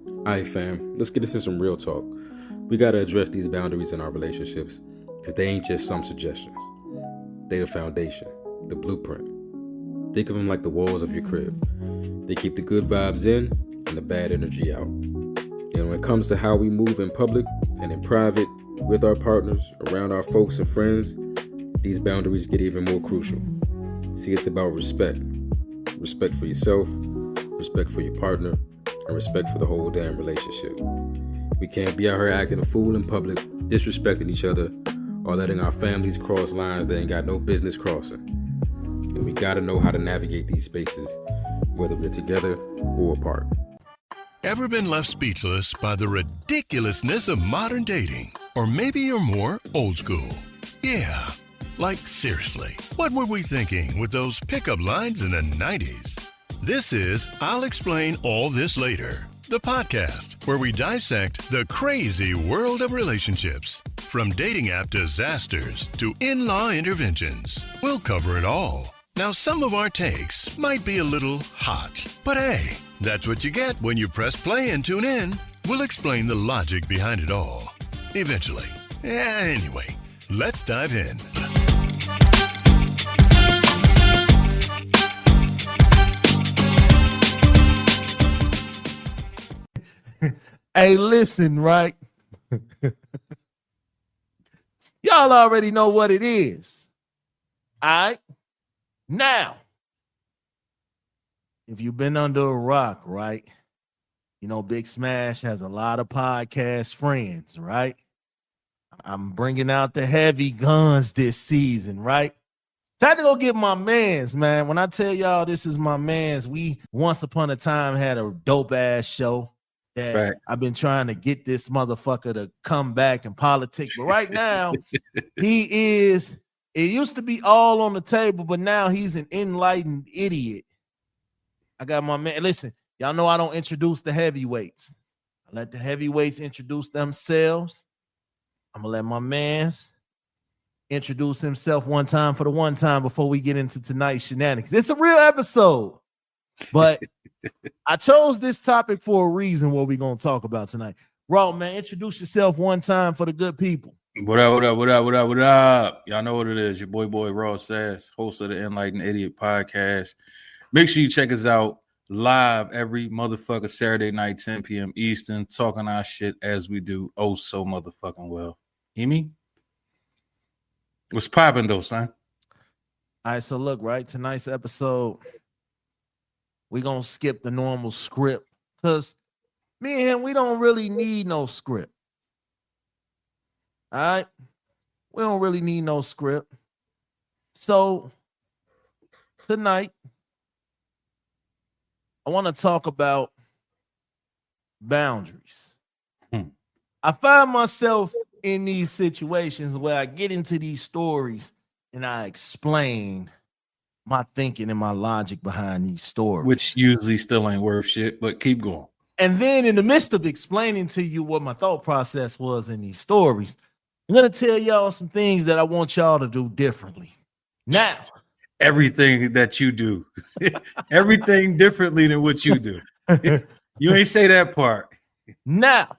All right, fam, let's get into some real talk. We gotta address these boundaries in our relationships because they ain't just some suggestions. They the foundation, the blueprint. Think of them like the walls of your crib. They keep the good vibes in and the bad energy out. And when it comes to how we move in public and in private, with our partners, around our folks and friends, these boundaries get even more crucial. See, it's about respect. Respect for yourself, respect for your partner, and respect for the whole damn relationship. We can't be out here acting a fool in public, disrespecting each other, or letting our families cross lines they ain't got no business crossing. And we gotta know how to navigate these spaces, whether we're together or apart. Ever been left speechless by the ridiculousness of modern dating? Or maybe you're more old school. Yeah, like seriously, what were we thinking with those pickup lines in the 90s? This is I'll Explain All This Later, the podcast where we dissect the crazy world of relationships. From dating app disasters to in-law interventions, we'll cover it all. Now, some of our takes might be a little hot, but hey, that's what you get when you press play and tune in. We'll explain the logic behind it all. Eventually. Anyway, let's dive in. Hey, listen, right? Y'all already know what it is. All right? Now, if you've been under a rock, right? You know, Big Smash has a lot of podcast friends, right? I'm bringing out the heavy guns this season, right? Time to go get my mans, man. When I tell y'all this is my mans, we once upon a time had a dope-ass show that Right. I've been trying to get this motherfucker to come back in politics. But right now, it used to be all on the table, but now he's an enlightened idiot. I got my man. Listen, y'all know I don't introduce the heavyweights. I let the heavyweights introduce themselves. I'm going to let my mans introduce himself one time for the one time before we get into tonight's shenanigans. It's a real episode, but I chose this topic for a reason. What we're going to talk about tonight. Raw, man, introduce yourself one time for the good people. What up? Y'all know what it is. Your boy RawSAS, host of the Enlightened Idiot podcast. Make sure you check us out live every motherfucker Saturday night, 10 p.m. Eastern, talking our shit as we do oh so motherfucking well. You me? What's popping though, son? All right, so look, right, tonight's episode, we're going to skip the normal script because me and him, we don't really need no script. All right? We don't really need no script. So tonight, I want to talk about boundaries. I find myself in these situations where I get into these stories and I explain my thinking and my logic behind these stories. Which usually still ain't worth shit, but keep going. And then in the midst of explaining to you what my thought process was in these stories, I'm going to tell y'all some things that I want y'all to do differently. Now, Everything that you do, everything differently than what you do. You ain't say that part. Now,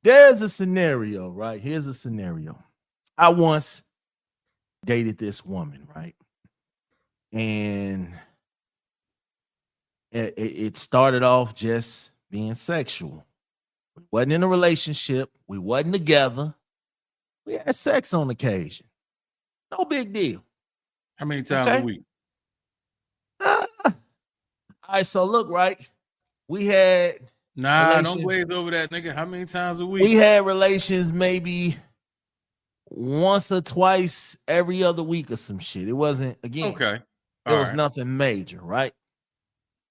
there's a scenario, right? Here's a scenario. I once dated this woman, right? And it started off just being sexual. We wasn't in a relationship. We wasn't together. We had sex on occasion. No big deal. How many times a week? All right, so look, right? We had Don't glaze over that, nigga. How many times a week? We had relations maybe once or twice every other week or some shit. It wasn't, again, okay. It was nothing major, right?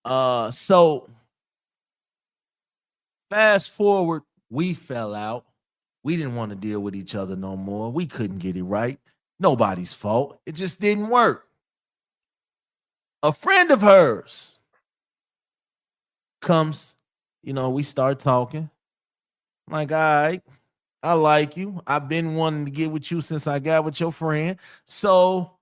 So fast forward, we fell out. We didn't want to deal with each other no more. We couldn't get it right. Nobody's fault. It just didn't work. A friend of hers comes, we start talking. I'm like, all right, I like you. I've been wanting to get with you since I got with your friend. So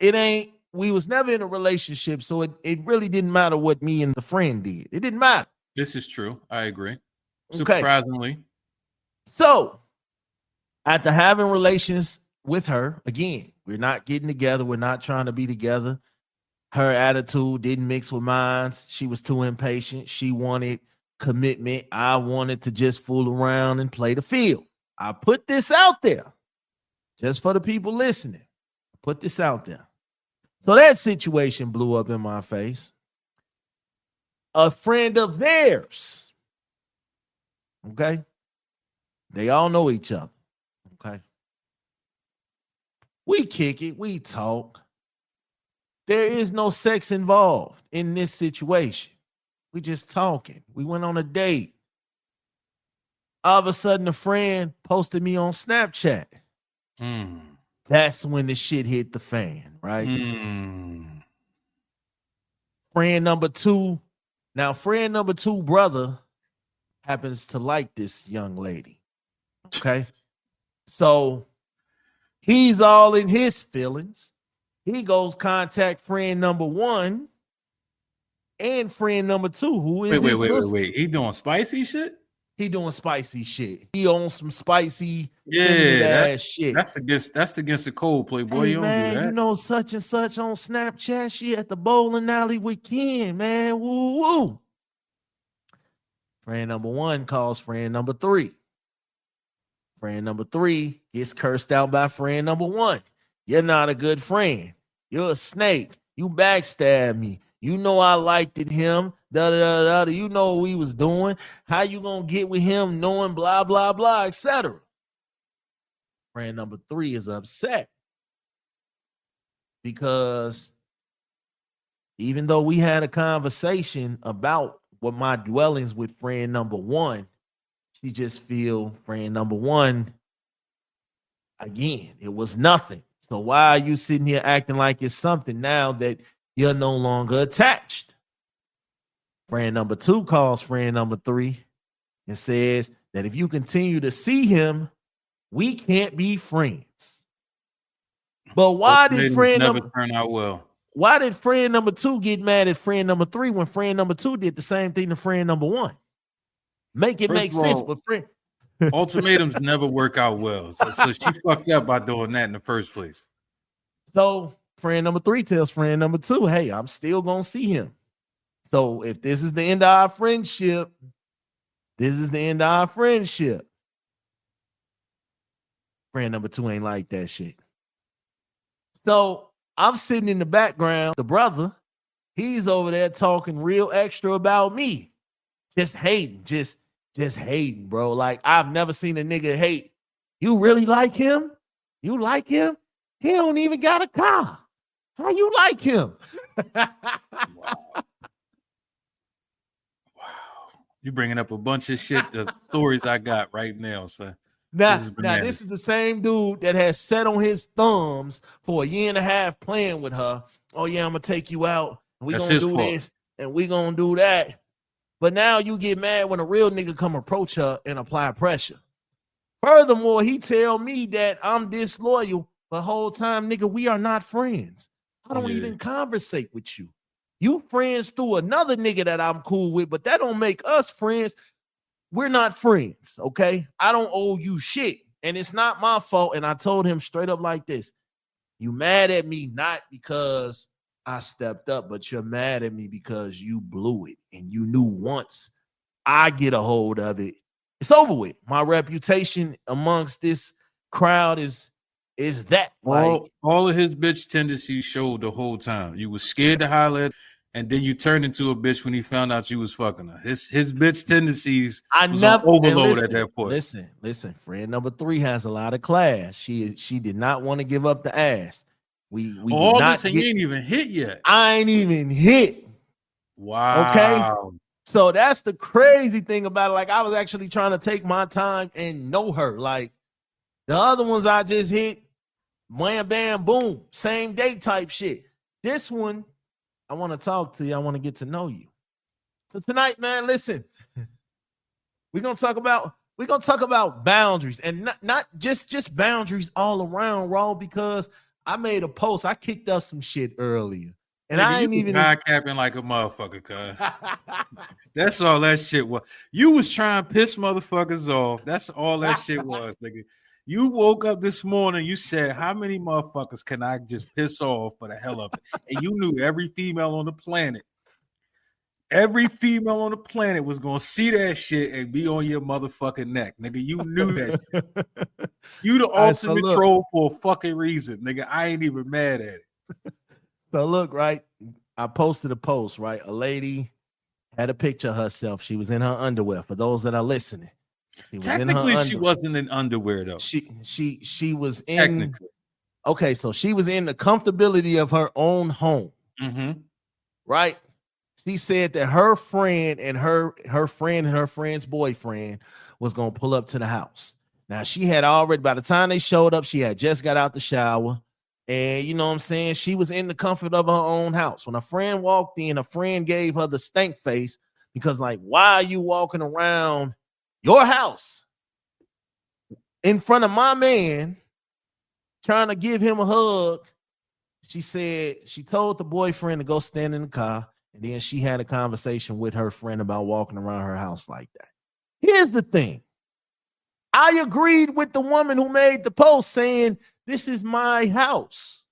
we was never in a relationship. So it really didn't matter what me and the friend did. It didn't matter. This is true. I agree. Okay. Surprisingly. So after having relations with her, again, we're not getting together. We're not trying to be together. Her attitude didn't mix with mine. She was too impatient. She wanted commitment. I wanted to just fool around and play the field. I put this out there just for the people listening. Put this out there. So that situation blew up in my face. A friend of theirs, okay? They all know each other, okay? We kick it. We talk. There is no sex involved in this situation. We just talking. We went on a date. All of a sudden, a friend posted me on Snapchat. That's when the shit hit the fan, right? Friend number two. Now, friend number two brother happens to like this young lady. Okay. So he's all in his feelings. He goes contact friend number one and friend number two, who is wait. He doing spicy shit? He doing spicy shit. He on some spicy ass shit. That's against the code, Playboy. Hey, you don't man, do that. You know such and such on Snapchat. She at the bowling alley with Ken, man. Woo woo. Friend number one calls friend number three. Friend number three gets cursed out by friend number one. You're not a good friend. You're a snake. You backstab me. You know I liked him. You know what we was doing. How you gonna get with him knowing blah, blah, blah, etc. Friend number three is upset because even though we had a conversation about what my dwellings with friend number one, she just feel friend number one, again, it was nothing. So why are you sitting here acting like it's something now that you're no longer attached? Friend number two calls friend number three and says that if you continue to see him, we can't be friends. But why did friend never number turn out well? Why did friend number two get mad at friend number three when friend number two did the same thing to friend number one? Make it make sense, but friend. Ultimatums never work out well. So she fucked up by doing that in the first place. So friend number three tells friend number two, hey, I'm still gonna see him. So if this is the end of our friendship, this is the end of our friendship. Friend number two ain't like that shit. So I'm sitting in the background. The brother, he's over there talking real extra about me. Just hating, just hating, bro. Like, I've never seen a nigga hate. You really like him? You like him? He don't even got a car. How you like him? Wow. You bringing up a bunch of shit, the stories I got right now, son. This is the same dude that has sat on his thumbs for a year and a half playing with her. Oh, yeah, I'm going to take you out. We're going to do this and we're going to do that. But now you get mad when a real nigga come approach her and apply pressure. Furthermore, he tell me that I'm disloyal the whole time, nigga, we are not friends. I don't even conversate with you. You friends through another nigga that I'm cool with, but that don't make us friends. We're not friends, okay? I don't owe you shit, and it's not my fault. And I told him straight up like this. You mad at me not because I stepped up, but you're mad at me because you blew it. And you knew once I get a hold of it, it's over with. My reputation amongst this crowd is that. All of his bitch tendencies showed the whole time. You was scared to holler at, and then you turned into a bitch when he found out you was fucking her. His bitch tendencies was on overload at that point. Listen. Friend number three has a lot of class. She did not want to give up the ass. We all this and you ain't even hit yet. I ain't even hit. Wow. Okay. So that's the crazy thing about it. Like, I was actually trying to take my time and know her. Like, the other ones I just hit, wham, bam, boom, same day type shit. This one, I want to talk to you. I want to get to know you. So tonight, man, listen, we're gonna talk about boundaries, and not just boundaries all around, Raw, because I made a post. I kicked up some shit earlier, And nigga, I ain't you even high capping like a motherfucker, cuz. That's all that shit was. You was trying to piss motherfuckers off. That's all that shit was, nigga. You woke up this morning, you said, how many motherfuckers can I just piss off for the hell of it? And you knew every female on the planet. Every female on the planet was gonna see that shit and be on your motherfucking neck, nigga. You knew that shit. You the All right, so ultimate look. troll for a fucking reason, nigga. I ain't even mad at it. So look, right? I posted a post, right? A lady had a picture of herself. She was in her underwear. For those that are listening, she was Technically, she wasn't in underwear though. She was Technically. Okay, so she was in the comfortability of her own home, right? She said that her friend and her friend and her friend's boyfriend was gonna pull up to the house. Now she had already, by the time they showed up, she had just got out the shower. And you know what I'm saying? She was in the comfort of her own house. When a friend walked in, a friend gave her the stank face because, like, why are you walking around your house in front of my man trying to give him a hug? She said she told the boyfriend to go stand in the car. And then she had a conversation with her friend about walking around her house like that. Here's the thing. I agreed with the woman who made the post saying, this is my house.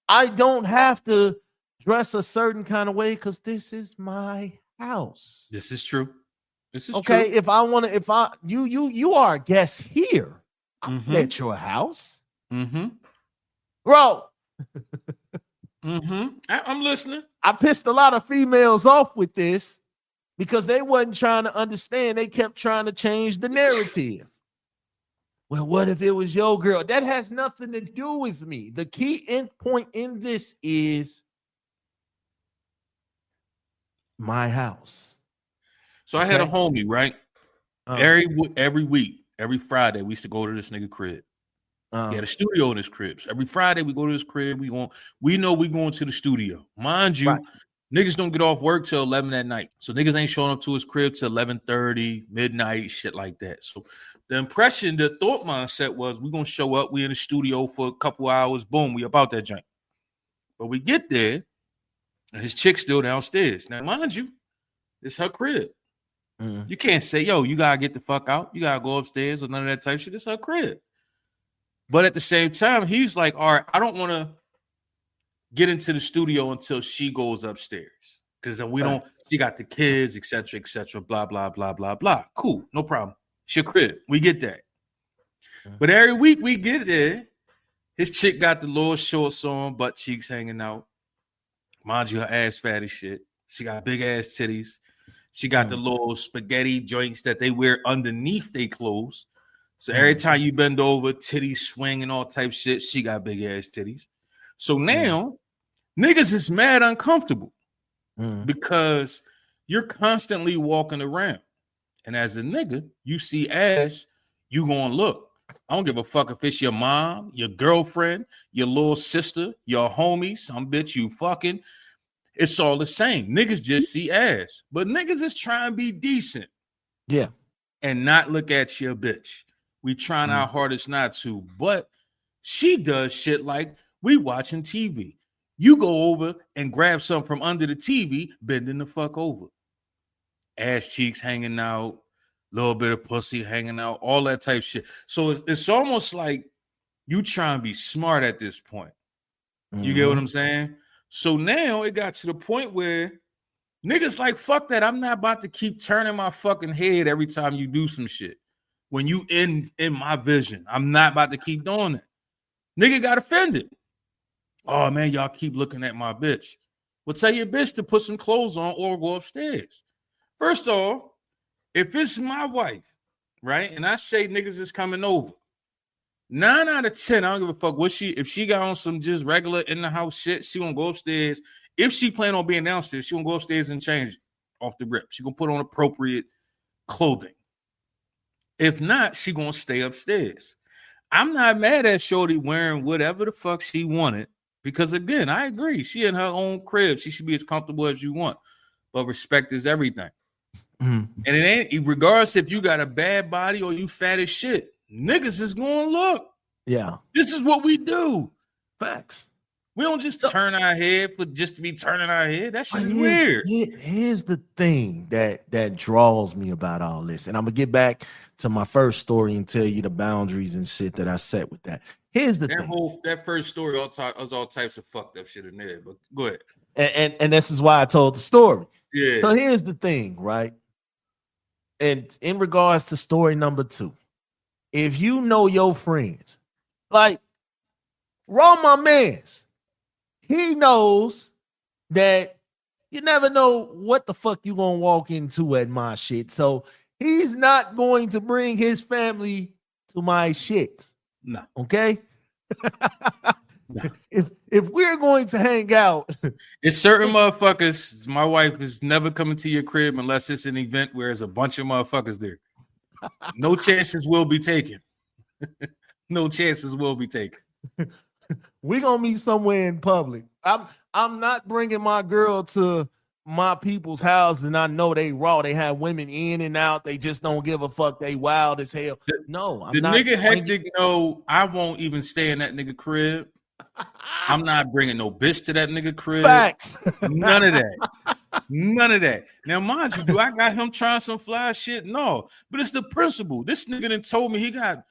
I don't have to dress a certain kind of way because this is my house. This is true. This is okay. True. If I want to, you are a guest here. I'm at your house. Bro. I'm listening. I pissed a lot of females off with this because they wasn't trying to understand. They kept trying to change the narrative. Well, what if it was your girl? That has nothing to do with me. The key end point in this is my house. So I had a homie, right? Every week, every Friday, we used to go to this nigga crib. He had a studio in his crib. So every Friday we go to his crib. We know we going to the studio. Mind you, niggas don't get off work till 11 at night. So niggas ain't showing up to his crib till 11:30, midnight, shit like that. So the impression, the thought mindset was we gonna show up, we in the studio for a couple hours, boom, we about that joint. But we get there, and his chick's still downstairs. Now, mind you, it's her crib. You can't say, yo, you gotta get the fuck out. You gotta go upstairs or none of that type shit. It's her crib. But at the same time, he's like, all right, I don't want to get into the studio until she goes upstairs. Because we don't, she got the kids, etc., blah, blah, blah, blah, blah. Cool, no problem. It's your crib. We get that. But every week we get there, his chick got the little shorts on, butt cheeks hanging out. Mind you, her ass fat as shit. She got big ass titties. She got the little spaghetti joints that they wear underneath their clothes. So every time you bend over, titties swing and all type shit, she got big ass titties. So now niggas is mad uncomfortable because you're constantly walking around. And as a nigga, you see ass, you gonna look. I don't give a fuck if it's your mom, your girlfriend, your little sister, your homie, some bitch you fucking. It's all the same. Niggas just see ass. But niggas is trying to be decent. Yeah. And not look at your bitch. We trying our hardest not to, but she does shit like we watching TV. You go over and grab something from under the TV, bending the fuck over. Ass cheeks hanging out, little bit of pussy hanging out, all that type shit. So it's almost like you trying to be smart at this point. You get what I'm saying? So now it got to the point where niggas like, fuck that. I'm not about to keep turning my fucking head every time you do some shit. When you in my vision, I'm not about to keep doing it. Nigga got offended. Oh man, y'all keep looking at my bitch. Well, tell your bitch to put some clothes on or go upstairs. First off, if it's my wife, right, and I say niggas is coming over, 9 out of 10, I don't give a fuck what if she got on some just regular in the house shit, she gonna go upstairs. If she plan on being downstairs, she gonna go upstairs and change it off the rip. She gonna put on appropriate clothing. If not, she gonna stay upstairs. I'm not mad at Shorty wearing whatever the fuck she wanted because, again, I agree. She in her own crib. She should be as comfortable as you want. But respect is everything. And it ain't, regardless if you got a bad body or you fat as shit, niggas is gonna look. Yeah. This is what we do. Facts. We don't just turn our head for just to be turning our head. That shit is here's, weird. Here's the thing that draws me about all this, and I'm gonna get back to my first story and tell you the boundaries and shit that I set with that. Here's the thing. That first story was all types of fucked up shit in there. But go ahead. And this is why I told the story. Yeah. So here's the thing, right? And in regards to story number 2, if you know your friends, like Raw, my man's, he knows that you never know what the fuck you gonna walk into at my shit. So he's not going to bring his family to my shit. No. Okay. No. If we're going to hang out, it's certain motherfuckers. My wife is never coming to your crib unless it's an event where there's a bunch of motherfuckers there. No chances will be taken. No chances will be taken. We're gonna meet somewhere in public. I'm not bringing my girl to my people's house, and I know they raw. They have women in and out. They just don't give a fuck. They wild as hell. No, I'm not nigga hectic. No, I won't even stay in that nigga crib. I'm not bringing no bitch to that nigga crib. Facts. None of that. None of that. Now, mind you, do I got him trying some fly shit? No, but it's the principle. This nigga done told me he got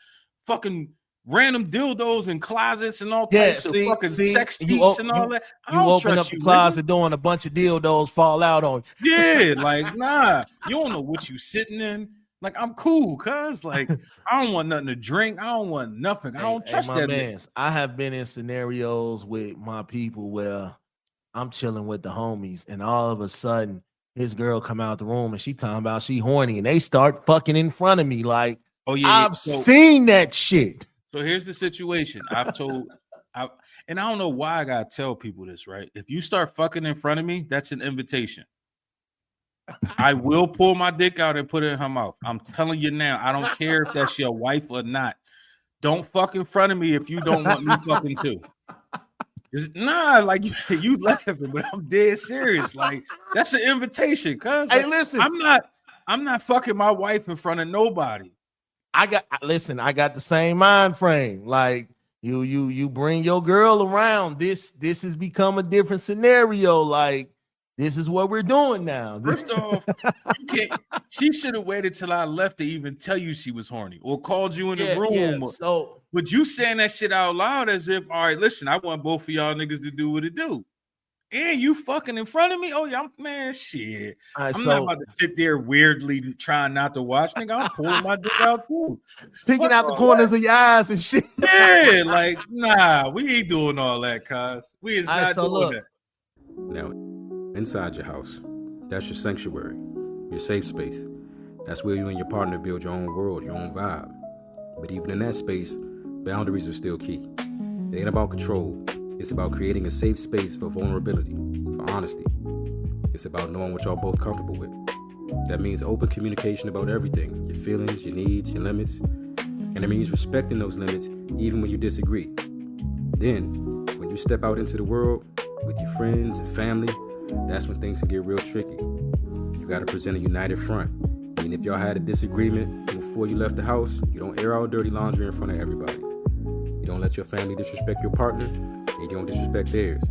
fucking random dildos in closets and all types of fucking sex seats and all that. You open up the closet door and a bunch of dildos fall out on you. Yeah, like, nah, you don't know what you sitting in. Like, I'm cool, cuz. Like, I don't want nothing to drink. I don't want nothing. I don't trust that man. I have been in scenarios with my people where I'm chilling with the homies, and all of a sudden, his girl come out the room and she talking about she horny, and they start fucking in front of me. Like, oh yeah, I've seen that shit. So here's the situation. And I don't know why I gotta tell people this, right? If you start fucking in front of me, that's an invitation. I will pull my dick out and put it in her mouth. I'm telling you now. I don't care if that's your wife or not. Don't fuck in front of me if you don't want me fucking too. Nah, like you laughing, but I'm dead serious. Like, that's an invitation, cuz. Hey, like, listen, I'm not fucking my wife in front of nobody. I got the same mind frame. Like, you bring your girl around. This has become a different scenario. Like, this is what we're doing now. First off, she should have waited till I left to even tell you she was horny or called you in the room. Yeah. So, but you saying that shit out loud as if, all right, listen, I want both of y'all niggas to do what it do. And you fucking in front of me? Oh, yeah, man, shit. Right, I'm not about to sit there weirdly trying not to watch. Nigga, I'm pulling my dick out too. Picking out the corners of your eyes and shit. Yeah, like, nah, we ain't doing all that, cuz. We is not doing that. Now, inside your house, that's your sanctuary, your safe space. That's where you and your partner build your own world, your own vibe. But even in that space, boundaries are still key. It ain't about control. It's about creating a safe space for vulnerability, for honesty. It's about knowing what y'all both comfortable with. That means open communication about everything, your feelings, your needs, your limits. And it means respecting those limits even when you disagree. Then, when you step out into the world with your friends and family, that's when things can get real tricky. You gotta present a united front. And if y'all had a disagreement before you left the house, you don't air out dirty laundry in front of everybody. You don't let your family disrespect your partner, and you don't disrespect theirs.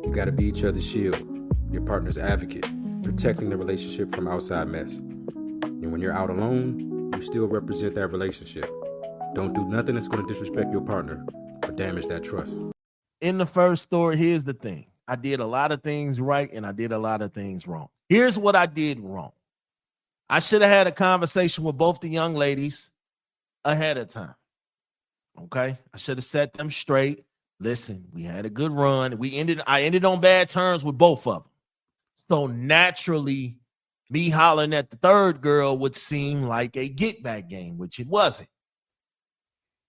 You gotta be each other's shield, your partner's advocate, protecting the relationship from outside mess. And when you're out alone, you still represent that relationship. Don't do nothing that's gonna disrespect your partner or damage that trust. In the first story, here's the thing. I did a lot of things right and I did a lot of things wrong. Here's what I did wrong. I should have had a conversation with both the young ladies ahead of time. Okay? I should have set them straight. Listen, we had a good run. I ended on bad terms with both of them. So naturally, me hollering at the third girl would seem like a get back game, which it wasn't.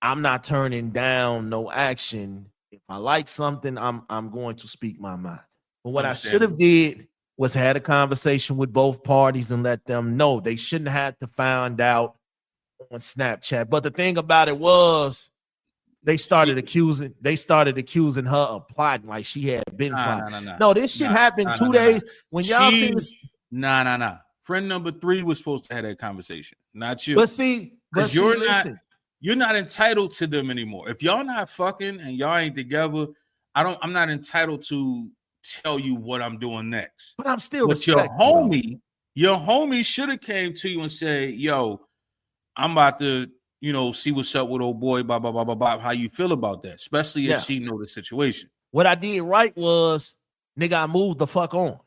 I'm not turning down no action. If I like something, I'm going to speak my mind. But what I should have did was had a conversation with both parties and let them know. They shouldn't have to find out on Snapchat. But the thing about it was they started accusing her of plotting, like she had been plotting. No, this shit happened 2 days when y'all seen this. Nah. Friend number 3 was supposed to have that conversation, not you. But you're not entitled to them anymore. If y'all not fucking and y'all ain't together, I'm not entitled to tell you what I'm doing next. But I'm still But your homie should have came to you and say, yo, I'm about to, see what's up with old boy, blah, blah, blah, blah, blah. How you feel about that? Especially if she know the situation. What I did right was, nigga, I moved the fuck on.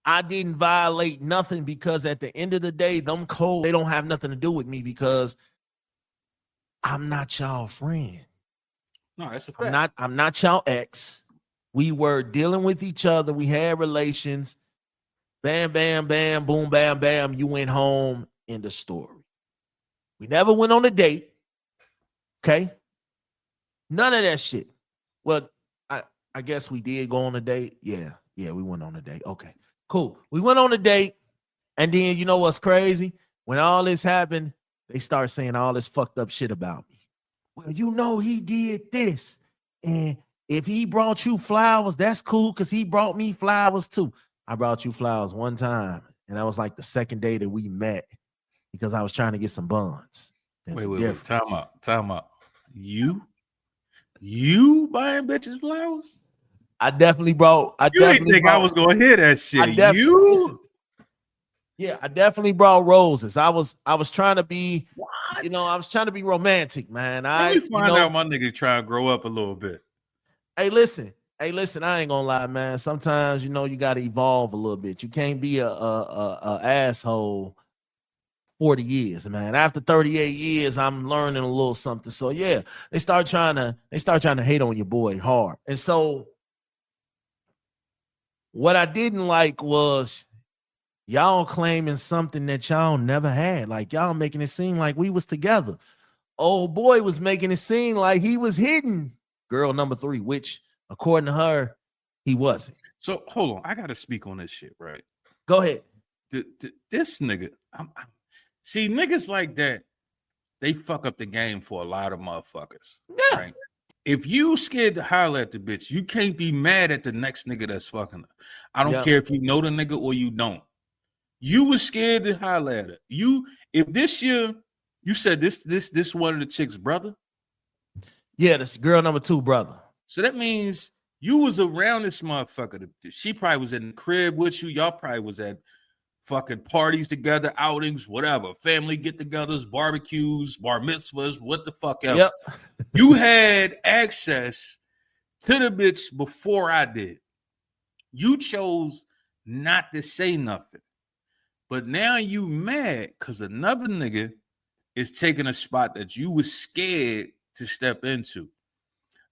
I didn't violate nothing because at the end of the day, them cold, they don't have nothing to do with me because I'm not y'all friend. No, that's a fact. I'm not y'all ex. We were dealing with each other. We had relations. Bam, bam, bam, boom, bam, bam. You went home. End of story. We never went on a date. Okay? None of that shit. Well, I guess we did go on a date. Yeah, we went on a date. Okay, cool. We went on a date. And then you know what's crazy? When all this happened, they start saying all this fucked up shit about me. Well, he did this. And if he brought you flowers, that's cool because he brought me flowers too. I brought you flowers one time. And that was like the second day that we met because I was trying to get some buns. Wait. Time out. You buying bitches flowers? I definitely brought. I was gonna hear that shit. Yeah, I definitely brought roses. I was trying to be, I was trying to be romantic, man. Let me find out my nigga trying to grow up a little bit. Hey, listen, I ain't gonna lie, man. Sometimes you gotta evolve a little bit. You can't be a asshole 40 years, man. After 38 years, I'm learning a little something. So yeah, they start trying to hate on your boy hard. And so what I didn't like was y'all claiming something that y'all never had. Like y'all making it seem like we was together. Old boy was making it seem like he was hitting girl number 3, which according to her, he wasn't. So hold on, I gotta speak on this shit, right? Go ahead. This nigga, see niggas like that, they fuck up the game for a lot of motherfuckers. Yeah. Right? If you scared to holler at the bitch, you can't be mad at the next nigga that's fucking her. I don't care if you know the nigga or you don't. You was scared to holler at her. If this year you said this one of the chick's brother. Yeah, this girl number 2 brother. So that means you was around this motherfucker. She probably was in the crib with you. Y'all probably was at fucking parties together, outings, whatever, family get-togethers, barbecues, bar mitzvahs, what the fuck else. Yep. You had access to the bitch before I did. You chose not to say nothing. But now you mad because another nigga is taking a spot that you was scared to step into.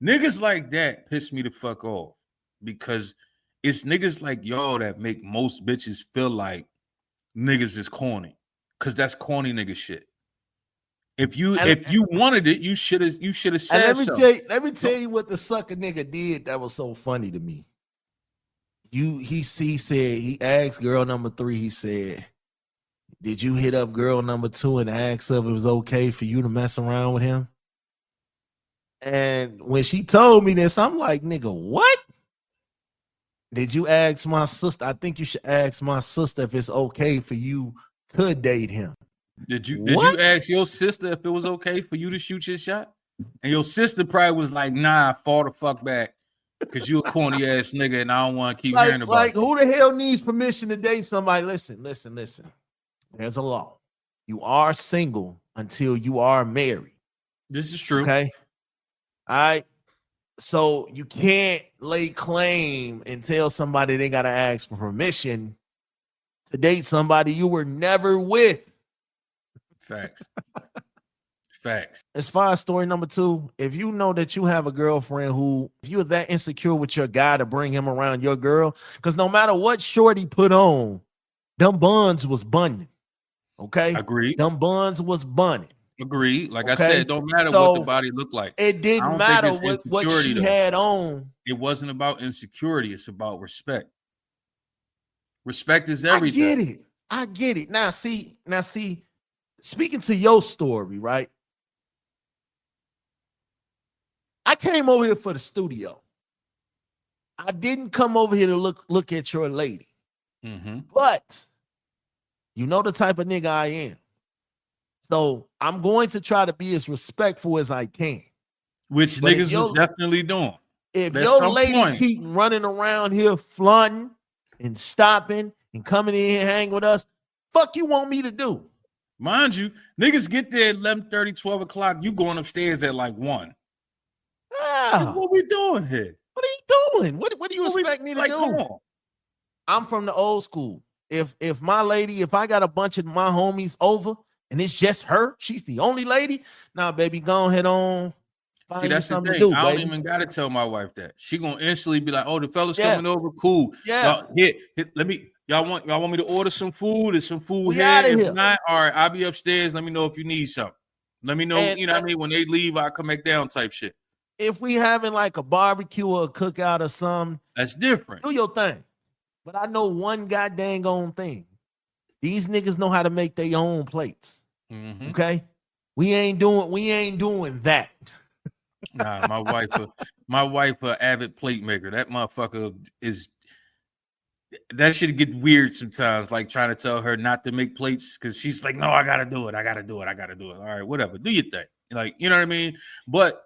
Niggas like that piss me the fuck off because it's niggas like y'all that make most bitches feel like niggas is corny, because that's corny nigga shit. If you wanted it, you should have said something. Let me tell you what the sucker nigga did that was so funny to me. He said, he asked girl number 3, he said, did you hit up girl number 2 and ask if it was okay for you to mess around with him? And when she told me this, I'm like, nigga, what? Did you ask my sister? I think you should ask my sister if it's okay for you to date him. Did you ask your sister if it was okay for you to shoot your shot? And your sister probably was like, nah, fall the fuck back because you a corny ass nigga and I don't want to keep hearing about it. Like, who the hell needs permission to date somebody? Listen. There's a law. You are single until you are married. This is true. Okay. All right. So you can't lay claim and tell somebody they got to ask for permission to date somebody you were never with. Facts. As far as story number 2, if you know that you have a girlfriend if you're that insecure with your guy to bring him around your girl, because no matter what shorty put on, them buns was bunning. Okay? Agreed. Them buns was bunning. Agreed. Like I said, it don't matter what the body looked like. It didn't matter what she had on. It wasn't about insecurity. It's about respect. Respect is everything. I get it. Now see, speaking to your story, right? I came over here for the studio. I didn't come over here to look at your lady. Mm-hmm. But you know the type of nigga I am. So I'm going to try to be as respectful as I can. Which niggas is definitely doing. If That's your some lady point. keep running around here flaunting and stopping and coming in here and hang with us, fuck you want me to do? Mind you, niggas get there at 11:30, 12 o'clock. You going upstairs at like 1. Ah, What we doing here? what are you doing? What do you expect me to like, do? Come on. I'm from the old school. If my lady, if I got a bunch of my homies over and it's just her, she's the only lady. Now, baby, go ahead on. Find See, you that's the something thing. to do, I don't baby. even gotta tell my wife that. She gonna instantly be like, "Oh, the fella's Yeah. coming over. Cool. Yeah. Y'all, here, let me. Y'all want me to order some food? There's some food We here. outta If here. not, all right, I'll be upstairs. Let me know if you need something. Let me know. And- you know what I mean? When they leave, I'll come back down. Type shit. If we having like a barbecue or a cookout or something, That's different. do your thing. But I know one goddamn on thing. These niggas know how to make their own plates. Mhm. Okay? We ain't doing that. Nah, my wife, a avid plate maker. That motherfucker is. That should get weird sometimes, like trying to tell her not to make plates because she's like, "No, I gotta do it. I gotta do it. I gotta do it." All right, whatever. Do your thing. Like, you know what I mean? But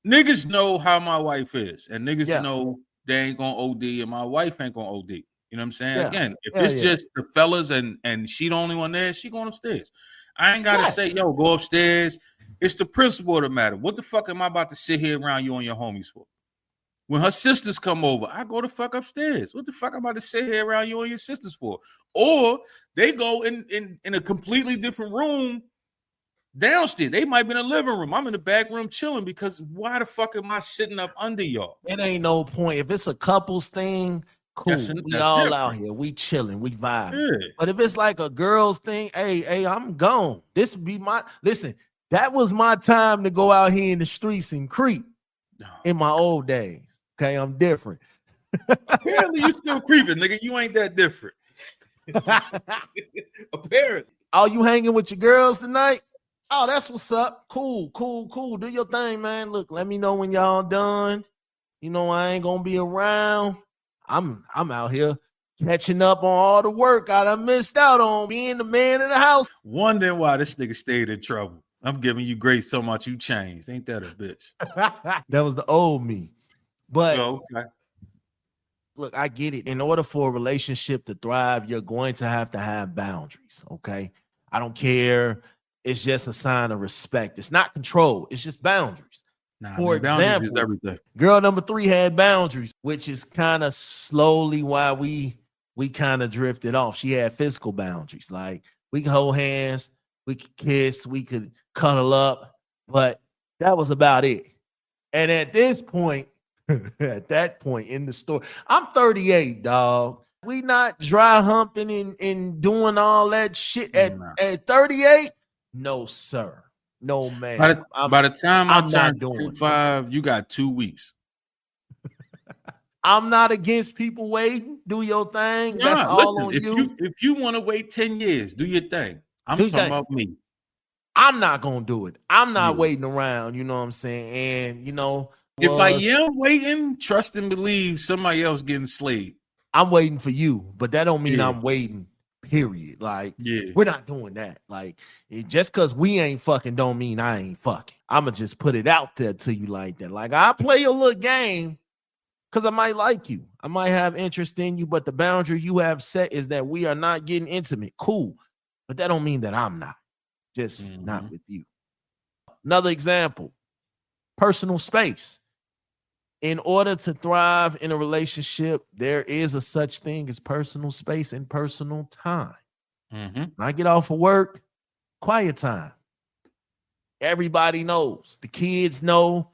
niggas know how my wife is, and niggas know they ain't gonna OD, and my wife ain't gonna OD. You know what I'm saying? Yeah. Again, if it's just the fellas and she the only one there, she going upstairs. I ain't gotta say, "Yo, go upstairs." It's the principle of the matter. What the fuck am I about to sit here around you and your homies for? When her sisters come over, I go the fuck upstairs. What the fuck am I about to sit here around you and your sisters for? Or they go in a completely different room downstairs. They might be in the living room. I'm in the back room chilling because why the fuck am I sitting up under y'all? It ain't no point. If it's a couples thing, cool. We all different. out here. We chilling. We vibing. Yeah. But if it's like a girls thing, hey, I'm gone. This would be my listen. That was my time to go out here in the streets and creep in my old days. Okay, I'm different. Apparently, you still creeping, nigga. You ain't that different. Apparently. Oh, you hanging with your girls tonight? Oh, that's what's up. Cool. Do your thing, man. Look, let me know when y'all done. You know, I ain't gonna be around. I'm out here catching up on all the work I done missed out on being the man of the house. Wondering why this nigga stayed in trouble. I'm giving you grace so much you changed. Ain't that a bitch? That was the old me. But okay. Look, I get it. In order for a relationship to thrive, you're going to have boundaries. Okay. I don't care. It's just a sign of respect. It's not control. It's just boundaries. For example, is everything. Girl number 3 had boundaries, which is kind of slowly why we kind of drifted off. She had physical boundaries. Like we could hold hands, we could kiss, we could cuddle up, but that was about it. And at this point, at that point in the story, I'm 38, dog. We not dry humping and doing all that shit at 38. No, sir. No, man. By the time I turn 35, you got 2 weeks. I'm not against people waiting. Do your thing. Nah, that's all on you. If you want to wait 10 years, do your thing. I'm talking about me. I'm not gonna do it. I'm not waiting around. You know what I'm saying? And you know, if I am waiting, trust and believe somebody else getting slayed. I'm waiting for you, but that don't mean I'm waiting. Period. Like, we're not doing that. Like, just because we ain't fucking don't mean I ain't fucking. I'ma just put it out there to you like that. Like, I play your little game because I might like you. I might have interest in you, but the boundary you have set is that we are not getting intimate. Cool. But that don't mean that I'm not. Just not with you. Another example, personal space. In order to thrive in a relationship, there is a such thing as personal space and personal time. When I get off of work, quiet time. Everybody knows. The kids know.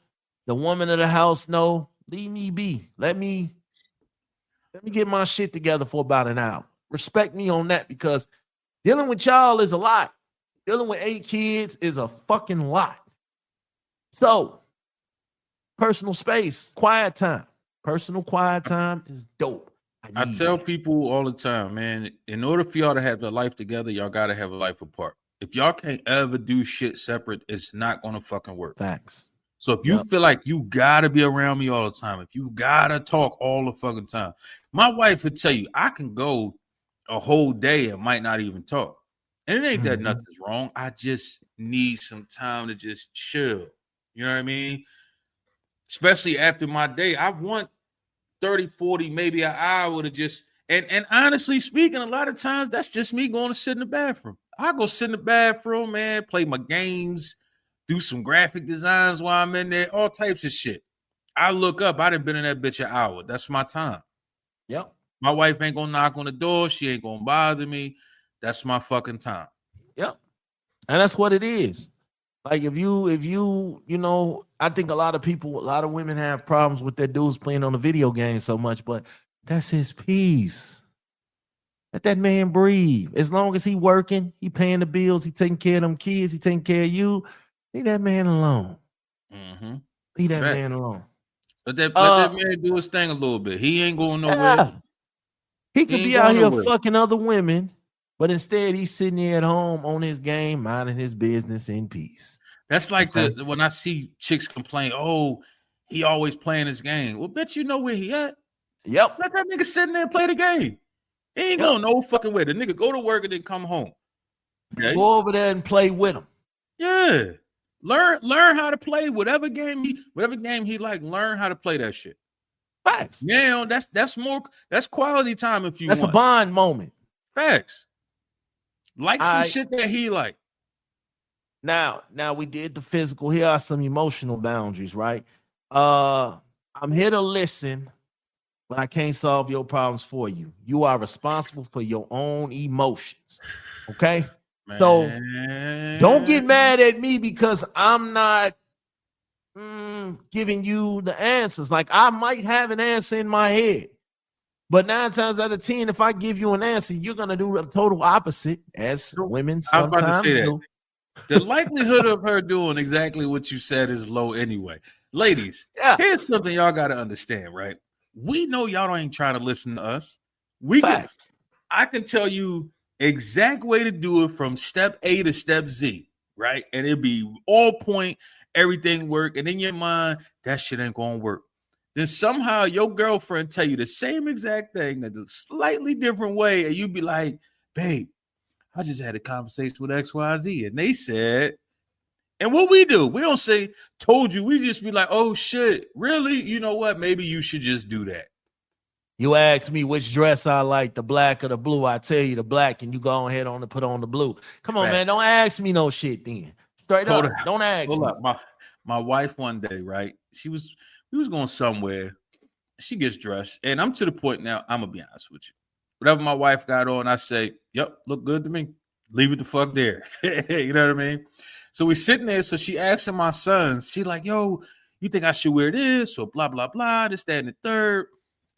The woman of the house know. Leave me be. Let me get my shit together for about an hour. Respect me on that because dealing with y'all is a lot. Dealing with 8 kids is a fucking lot. So, personal space, quiet time. Personal quiet time is dope. I tell people all the time, man, in order for y'all to have a life together, y'all got to have a life apart. If y'all can't ever do shit separate, it's not going to fucking work. Facts. So if you feel like you got to be around me all the time, if you got to talk all the fucking time, my wife would tell you, I can go a whole day and might not even talk. And it ain't that nothing's wrong. I just need some time to just chill. You know what I mean? especially after my day. I want 30, 40, maybe an hour to just, and honestly speaking, a lot of times that's just me going to sit in the bathroom. I go sit in the bathroom, man, play my games, do some graphic designs while I'm in there, all types of shit. I look up, I done been in that bitch an hour. That's my time. Yep. My wife ain't gonna knock on the door. She ain't gonna bother me. That's my fucking time. Yep. And that's what it is. Like if you, I think a lot of women have problems with their dudes playing on the video game so much, but that's his peace. Let that man breathe. As long as he working, he paying the bills, he taking care of them kids, he taking care of you. Leave that man alone. Mm-hmm. Leave that man alone. Let that man do his thing a little bit. He ain't going nowhere. Yeah. He could be out here fucking other women, but instead he's sitting here at home on his game, minding his business in peace. That's like when I see chicks complain, oh, he always playing his game. Well, bitch, you know where he at. Yep. Let that nigga sit in there and play the game. He ain't going no fucking way. The nigga go to work and then come home. Okay? Go over there and play with him. Yeah. Learn how to play whatever game he like. Learn how to play that shit. Facts. Now that's quality time if you want. That's a bond moment. Facts. Like some shit that he like. Now we did the physical. Here are some emotional boundaries, right? I'm here to listen, but I can't solve your problems for you. You are responsible for your own emotions. Okay? Man. So don't get mad at me because I'm not giving you the answers. Like I might have an answer in my head, but 9 times out of 10, if I give you an answer, you're gonna do the total opposite, as women sometimes do. The likelihood of her doing exactly what you said is low anyway. Ladies, here's something y'all gotta understand, right? We know y'all ain't trying to listen to us. I can tell you exact way to do it from step A to step Z, right? And it'd be all point, everything work, and in your mind, that shit ain't gonna work. Then somehow your girlfriend tell you the same exact thing in a slightly different way, and you be like, babe, I just had a conversation with XYZ, and they said, and what we do, we don't say, told you, we just be like, oh shit, really? You know what? Maybe you should just do that. You ask me which dress I like, the black or the blue. I tell you the black, and you go ahead on to put on the blue. Come on, man. Don't ask me no shit then. Straight up. Don't ask me. My wife one day, right? We was going somewhere. She gets dressed, and I'm to the point now, I'm going to be honest with you. Whatever my wife got on, I say, yep, look good to me. Leave it the fuck there. You know what I mean? So we sitting there. So she asking my sons, she like, yo, you think I should wear this or blah, blah, blah, this, that, and the third.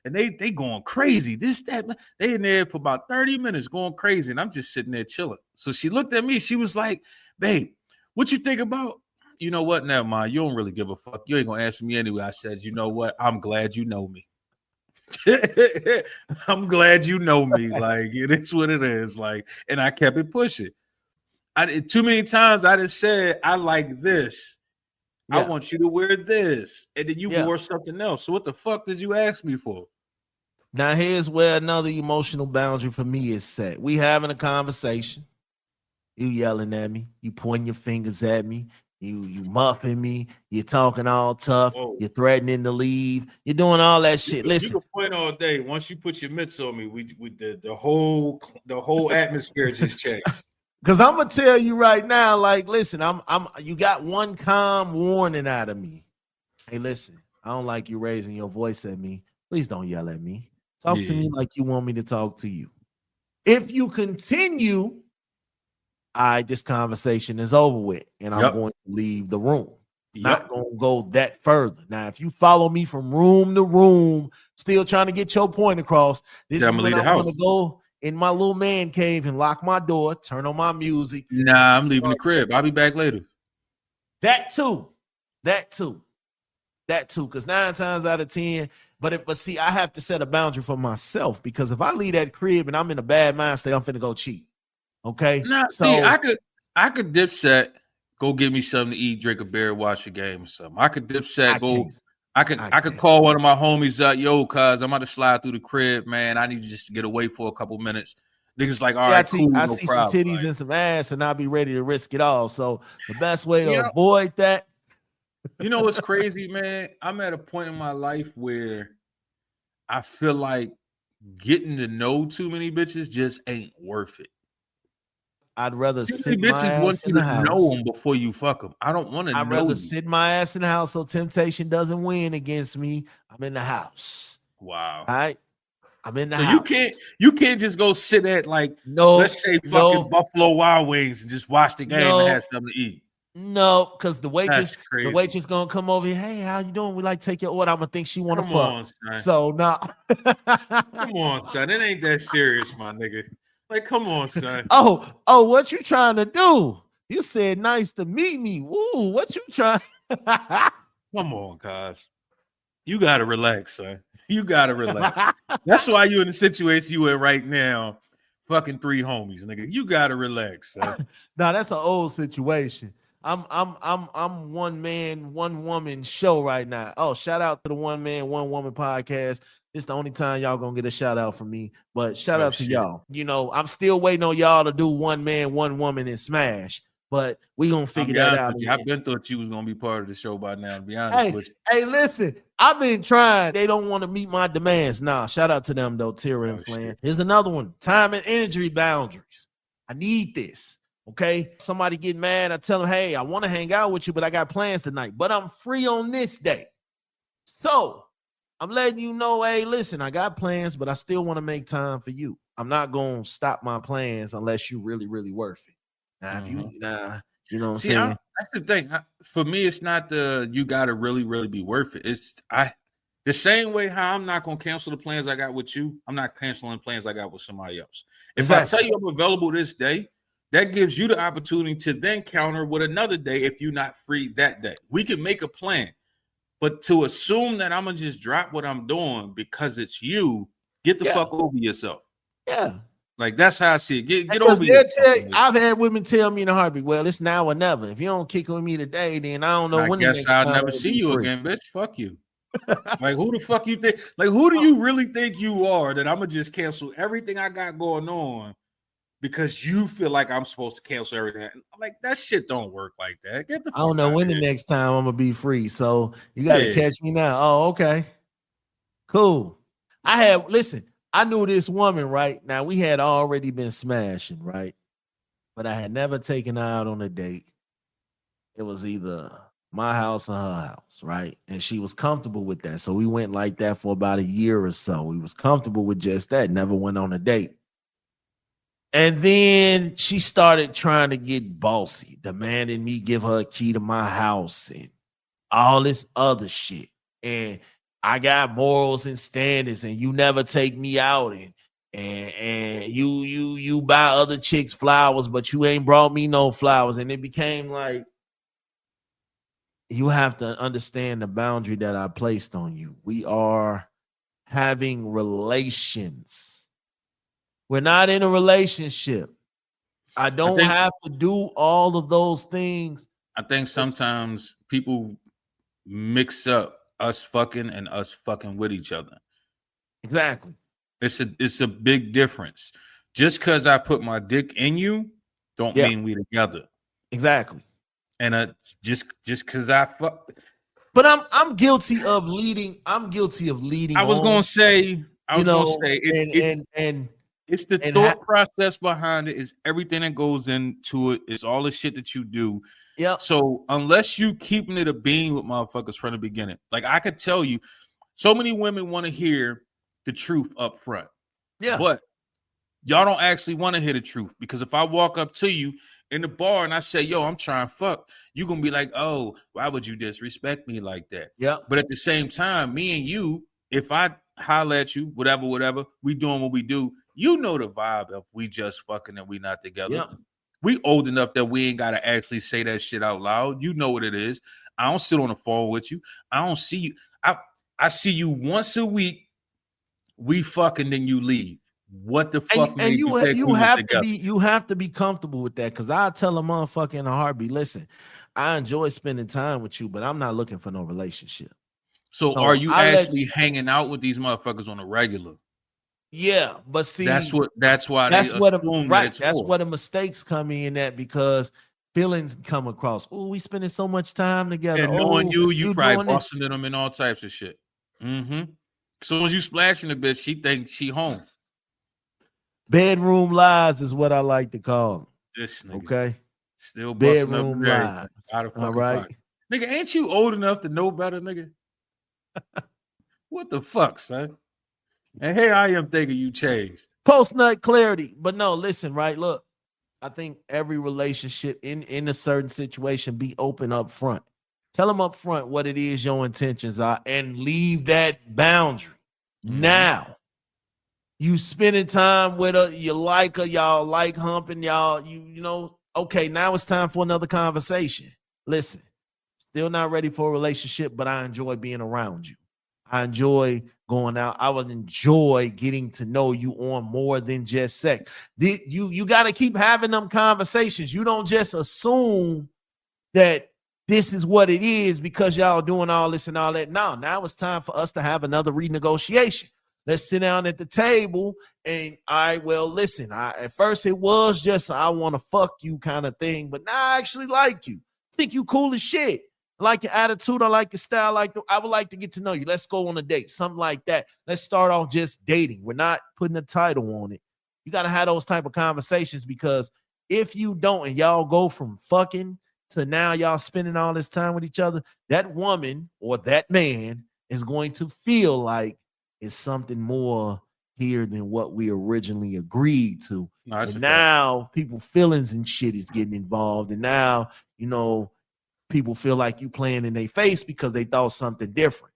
And they going crazy. This, that, they in there for about 30 minutes going crazy. And I'm just sitting there chilling. So she looked at me. She was like, babe, what you think about? You know what? Never mind. You don't really give a fuck. You ain't going to answer me anyway. I said, you know what? I'm glad you know me. I'm glad you know me. Like, it is what it is. Like, and I kept it pushing. Too many times I just said, I like this. Yeah. I want you to wear this. And then you wore something else. So what the fuck did you ask me for? Now, here's where another emotional boundary for me is set. We having a conversation. You yelling at me. You pointing your fingers at me. You muffing me. You're talking all tough. Whoa. You're threatening to leave. You're doing all that shit. Listen, you can point all day. Once you put your mitts on me, the whole atmosphere just changed. Because I'm gonna tell you right now, like, listen, you got one calm warning out of me. Hey, listen, I don't like you raising your voice at me. Please don't yell at me. Talk to me like you want me to talk to you. If you continue, this conversation is over with, and I'm going to leave the room. Not going to go that further. Now, if you follow me from room to room, still trying to get your point across, this is when I'm going to go in my little man cave and lock my door, turn on my music. Nah, I'm leaving the crib. I'll be back later. That too. Because 9 times out of 10, but see, I have to set a boundary for myself, because if I leave that crib and I'm in a bad mind state, I'm finna go cheat. Okay. Nah, so see, I could dipset, go get me something to eat, drink a beer, watch a game or something. I could dipset, I could call one of my homies up, yo, cuz I'm about to slide through the crib, man. I need you just to get away for a couple minutes. Niggas like, all right, cool. I see some titties and some ass, and I'll be ready to risk it all. So the best way to avoid that You know what's crazy, man? I'm at a point in my life where I feel like getting to know too many bitches just ain't worth it. I'd rather Too many sit my bitches want ass in you the to know house. them before you fuck them. I don't want to I'd know rather you. sit my ass in the house so temptation doesn't win against me. I'm in the house. Wow. All right. I'm in the So house. you can't just go sit at like No, let's say fucking no, Buffalo Wild Wings and just watch the game and no, have something to eat. no, because the That's crazy. waitress gonna come over here. Hey, how you doing? We like take your order. I'm gonna think she wanna Come fuck. on, son. So no. Come on, son. It ain't that serious, my nigga. Like, come on, son. Oh, what you trying to do? You said nice to meet me. Woo, what you trying? Come on, guys. You gotta relax, son. You gotta relax. That's why you in the situation you in right now. Fucking 3 homies, nigga. You gotta relax, son. Now that's an old situation. I'm one man, one woman show right now. Oh, shout out to the one man, one woman podcast. It's the only time y'all gonna get a shout out from me. But shout Oh out to shit. y'all. You know, I'm still waiting on y'all to do one man, one woman and smash. But we gonna figure that out. I've been thought you was gonna be part of the show by now, to be honest with you. Hey, listen, I've been trying. They don't want to meet my demands. Nah, shout out to them though, Tira and Flan. Shit. Here's another one. Time and energy boundaries. I need this. Okay. Somebody get mad. I tell them, hey, I want to hang out with you, but I got plans tonight. But I'm free on this day. So I'm letting you know, hey, listen, I got plans, but I still want to make time for you. I'm not gonna stop my plans unless you really, really worth it. Now, if you you know what I'm saying? That's the thing. For me, it's not you gotta really, really be worth it. It's the same way how I'm not gonna cancel the plans I got with you, I'm not canceling plans I got with somebody else. If I tell you I'm available this day, that gives you the opportunity to then counter with another day if you're not free that day. We can make a plan, but to assume that I'm gonna just drop what I'm doing because it's you, get the fuck over yourself. Yeah. Like that's how I see it. Get over yourself. I've had women tell me in a heartbeat, well, it's now or never. If you don't kick with me today, then I don't know when the next I'll time never see you again, bitch. Fuck you. Like who the fuck you think? Like who do you really think you are that I'm gonna just cancel everything I got going on because you feel like I'm supposed to cancel everything? Like that shit don't work like that. Get the fuck I don't know when the next time I'm gonna be free. So you gotta catch me now. Oh, okay. Cool. I knew this woman, right? Now we had already been smashing, right? But I had never taken her out on a date. It was either my house or her house, right? And she was comfortable with that. So we went like that for about a year or so. We was comfortable with just that, never went on a date. And then she started trying to get bossy, demanding me give her a key to my house and all this other shit. And I got morals and standards, and you never take me out, and you buy other chicks flowers, but you ain't brought me no flowers. And it became like, you have to understand the boundary that I placed on you. We are having relations. We're not in a relationship. I don't have to do all of those things. I think sometimes people mix up us fucking and us fucking with each other. Exactly. It's a big difference. Just because I put my dick in you, don't mean we together. Exactly. And just because I fuck. But I'm guilty of leading. I'm guilty of leading. I was gonna say. It's the thought process behind it. It's everything that goes into it. It's all the shit that you do. Yeah. So unless you keeping it a bean with motherfuckers from the beginning, like I could tell you, so many women want to hear the truth up front. Yeah. But y'all don't actually want to hear the truth, because if I walk up to you in the bar and I say, yo, I'm trying to fuck, you're gonna be like, oh, why would you disrespect me like that? Yeah. But at the same time, me and you, if I holler at you, whatever, we doing what we do, you know the vibe of we just fucking and we not together. Yeah. We old enough that we ain't gotta actually say that shit out loud. You know what it is. I don't sit on the phone with you. I don't see you. I see you once a week. We fucking, then you leave. What the fuck? And you have to be comfortable with that, because I tell a motherfucker in a heartbeat, listen, I enjoy spending time with you, but I'm not looking for no relationship. So are you actually hanging out with these motherfuckers on a regular? Yeah, but see, that's why that's where the mistakes come in at, because feelings come across. Oh, we spending so much time together. And knowing you probably doing busting them in all types of shit. So as you splashing a bitch, she thinks she home. Bedroom lies is what I like to call them. This nigga. Okay. Still busting bedroom up lies. out of fucking all right. pocket. Nigga, ain't you old enough to know better, nigga? What the fuck, son? And here I am thinking you changed. Post-nut clarity. But no, listen, right? Look, I think every relationship in a certain situation, be open up front. Tell them up front what it is your intentions are and leave that boundary. Now, you spending time with her, you like her, y'all like humping, y'all, you know, okay, now it's time for another conversation. Listen, still not ready for a relationship, but I enjoy being around you. I enjoy going out. I would enjoy getting to know you on more than just sex. You got to keep having them conversations. You don't just assume that this is what it is because y'all doing all this and all that. No, now it's time for us to have another renegotiation. Let's sit down at the table and well, listen, at first it was just I want to fuck you kind of thing, but now I actually like you. I think you cool as shit. I like your attitude. I like your style. I would like to get to know you. Let's go on a date, something like that. Let's start off just dating. We're not putting a title on it. You got to have those type of conversations because if you don't and y'all go from fucking to now y'all spending all this time with each other, that woman or that man is going to feel like it's something more here than what we originally agreed to. No, and now people feelings and shit is getting involved. And now, you know, people feel like you playing in their face because they thought something different.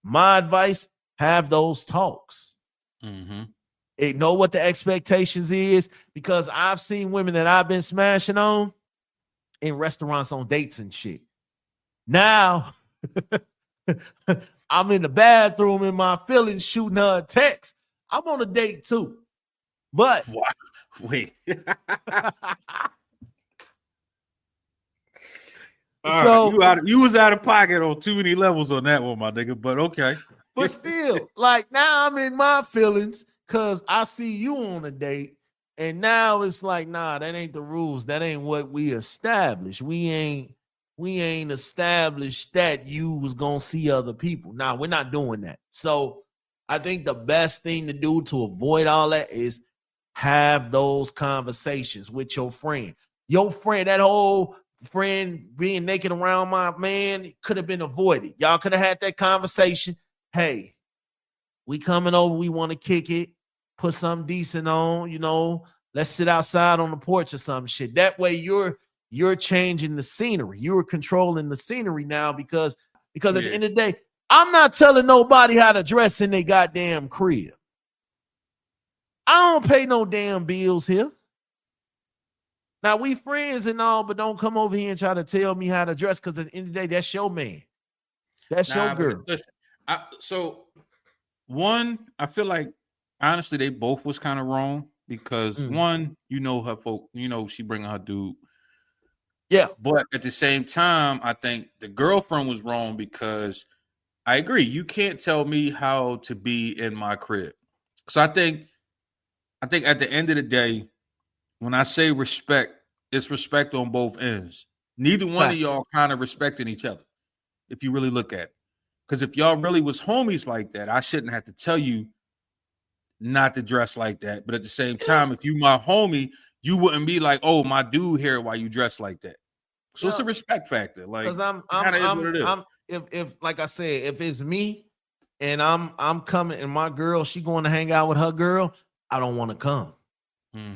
My advice, have those talks. Know what the expectations is because I've seen women that I've been smashing on in restaurants on dates and shit. Now, I'm in the bathroom in my feelings shooting her a text. I'm on a date too. But wait. So you was out of pocket on too many levels on that one, my nigga. But okay. But still, like now I'm in my feelings because I see you on a date, and now it's like, nah, that ain't the rules. That ain't what we established. We ain't established that you was gonna see other people. Nah, we're not doing that. So I think the best thing to do to avoid all that is have those conversations with your friend. Your friend, that whole friend being naked around my man could have been avoided. Y'all could have had that conversation. Hey, we coming over. We want to kick it. Put something decent on. You know, let's sit outside on the porch or some shit. That way, you're changing the scenery. You're controlling the scenery now because at the end of the day, I'm not telling nobody how to dress in their goddamn crib. I don't pay no damn bills here. Now, we friends and all, but don't come over here and try to tell me how to dress because at the end of the day, that's your man. That's your girl. Listen, I feel like, honestly, they both was kind of wrong because one, you know her folk, you know she bringing her dude. Yeah. But at the same time, I think the girlfriend was wrong because I agree. You can't tell me how to be in my crib. So I think at the end of the day, when I say respect, it's respect on both ends. Neither one of y'all kind of respecting each other, if you really look at it. Because if y'all really was homies like that, I shouldn't have to tell you not to dress like that. But at the same time, if you my homie, you wouldn't be like, oh, my dude here, why you dress like that? So it's a respect factor. Like, if like I said, if it's me and I'm coming and my girl, she going to hang out with her girl, I don't want to come.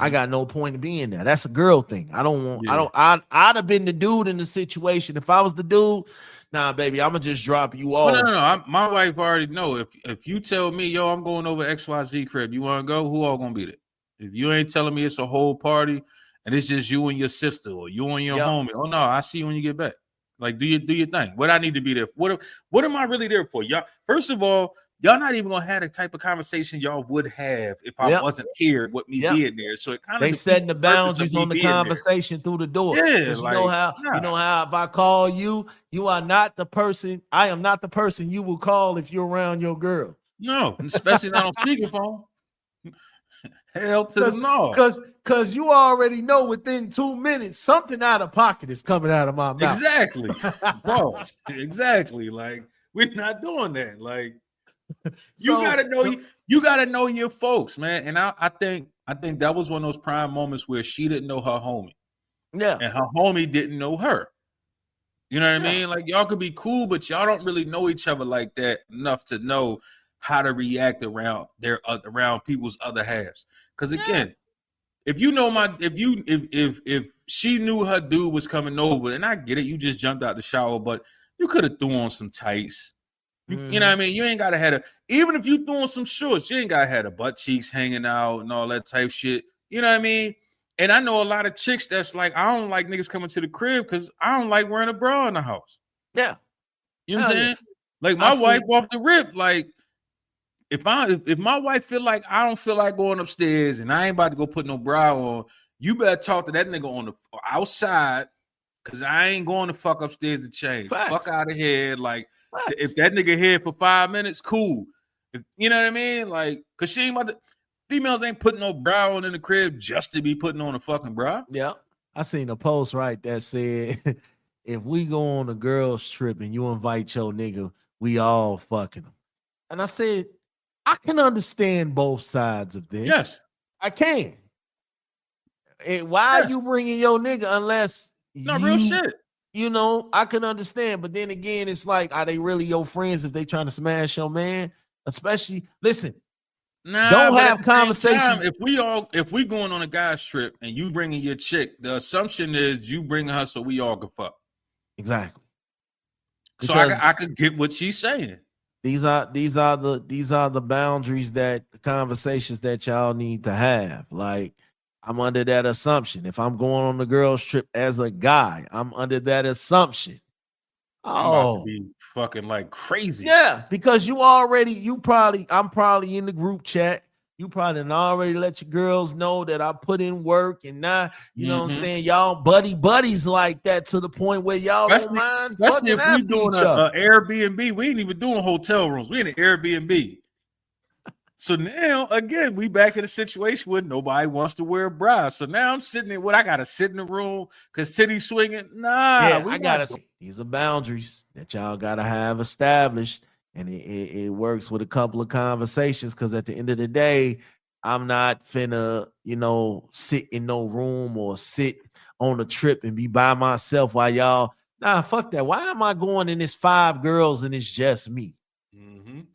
I got no point in being there. That's a girl thing. I'd have been the dude in the situation. If I was the dude, nah, baby, I'm gonna just drop you off. No. My wife already know. If you tell me, yo, I'm going over XYZ crib, you want to go? Who all gonna be there? If you ain't telling me it's a whole party and it's just you and your sister or you and your homie, oh no, I see you when you get back. Like, do your thing. What I need to be there for? What am I really there for? Y'all, first of all, y'all not even gonna have the type of conversation y'all would have if I wasn't here with me being there. So it kind of setting the boundaries on the conversation through the door. Yeah, like, you know how if I call you, you are not the person. I am not the person you will call if you're around your girl. No, especially not on speakerphone. Hell to the no. Because you already know within 2 minutes, something out of pocket is coming out of my mouth. Exactly. Pause. Exactly. Like, we're not doing that. Like, you gotta know your folks, man. And I think that was one of those prime moments where she didn't know her homie. Yeah. And her homie didn't know her. You know what I mean? Like, y'all could be cool, but y'all don't really know each other like that enough to know how to react around people's other halves. Because again, if you know if she knew her dude was coming over, and I get it, you just jumped out the shower, but you could have threw on some tights. You know what I mean? You ain't gotta have even if you threw on some shorts, you ain't gotta have the butt cheeks hanging out and all that type shit. You know what I mean? And I know a lot of chicks that's like, I don't like niggas coming to the crib because I don't like wearing a bra in the house. Yeah. You know what I'm saying? Like, my wife off the rip, like, if my wife feel like I don't feel like going upstairs and I ain't about to go put no bra on, you better talk to that nigga on the outside, because I ain't going to fuck upstairs to change. Facts. Fuck out of here. Like, Facts. If that nigga here for 5 minutes, cool. You know what I mean? Like, because she ain't about to, females ain't putting no bra on in the crib just to be putting on a fucking bra. Yeah. I seen a post, right, that said, if we go on a girls trip and you invite your nigga, we all fucking them. And I said, I can understand both sides of this. Yes. I can. And why are you bringing your nigga unless real shit. You know, I can understand. But then again, it's like, are they really your friends if they trying to smash your man? Especially, listen, don't have conversations. If we going on a guy's trip and you bringing your chick, the assumption is you bringing her so we all can fuck. Exactly. So I could get what she's saying. These are the boundaries, that the conversations that y'all need to have. Like, I'm under that assumption. If I'm going on the girls trip as a guy, I'm under that assumption. I'm about to be fucking like crazy. Yeah, because I'm probably in the group chat. You probably already let your girls know that I put in work, and now, you know what I'm saying, y'all buddies like that to the point where y'all don't mind. Especially if we doing an Airbnb. We ain't even doing hotel rooms. We in an Airbnb. So now, again, we back in a situation where nobody wants to wear a bra. So now I'm sitting there. I got to sit in the room because titty swinging? Nah. These are boundaries that y'all got to have established. And it works with a couple of conversations, because at the end of the day, I'm not finna, sit in no room or sit on a trip and be by myself while y'all, fuck that. Why am I going and it's 5 girls and it's just me?